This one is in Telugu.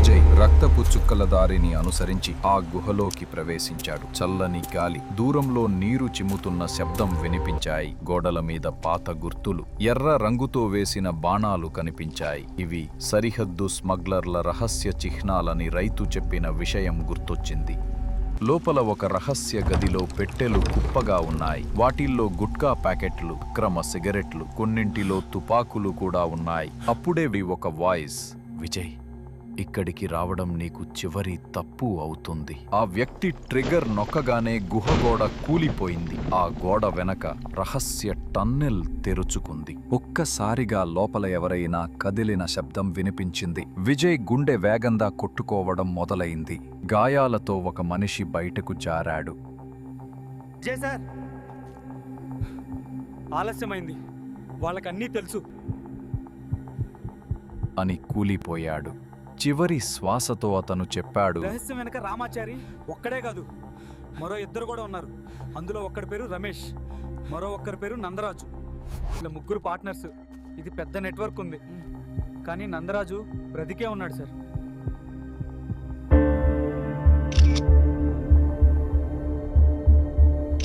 విజయ్ రక్తపు చుక్కల దారిని అనుసరించి ఆ గుహలోకి ప్రవేశించాడు. చల్లని గాలి, దూరంలో నీరు చిమ్ముతున్న శబ్దం వినిపించాయి. గోడల మీద పాత గుర్తులు, ఎర్ర రంగుతో వేసిన బాణాలు కనిపించాయి. ఇవి సరిహద్దు స్మగ్లర్ల రహస్య చిహ్నాలని రైతు చెప్పిన విషయం గుర్తొచ్చింది. లోపల ఒక రహస్య గదిలో పెట్టెలు కుప్పగా ఉన్నాయి. వాటిల్లో గుట్కా ప్యాకెట్లు, అక్రమ సిగరెట్లు, కొన్నింటిలో తుపాకులు కూడా ఉన్నాయి. అప్పుడే ఒక వాయిస్, విజయ్, ఇక్కడికి రావడం నీకు చివరి తప్పు అవుతుంది. ఆ వ్యక్తి ట్రిగర్ నొక్కగానే గుహ గోడ కూలిపోయింది. ఆ గోడ వెనక రహస్య టన్నెల్ తెరుచుకుంది. ఒక్కసారిగా లోపల ఎవరైనా కదిలిన శబ్దం వినిపించింది. విజయ్ గుండె వేగంగా కొట్టుకోవడం మొదలైంది. గాయాలతో ఒక మనిషి బయటకు జారాడు. ఆలస్యమైంది, వాళ్ళకన్నీ తెలుసు అని కూలిపోయాడు. చివరి శ్వాసతో అతను చెప్పాడు, రహస్యం వెనక రామాచారి ఒక్కడే కాదు, మరో ఇద్దరు కూడా ఉన్నారు. అందులో ఒక్కడి పేరు రమేష్, మరో ఒక్కరి పేరు నందరాజు. ఇలా ముగ్గురు పార్ట్నర్స్. ఇది పెద్ద నెట్వర్క్ ఉంది. కానీ నందరాజు బ్రతికే ఉన్నాడు సార్.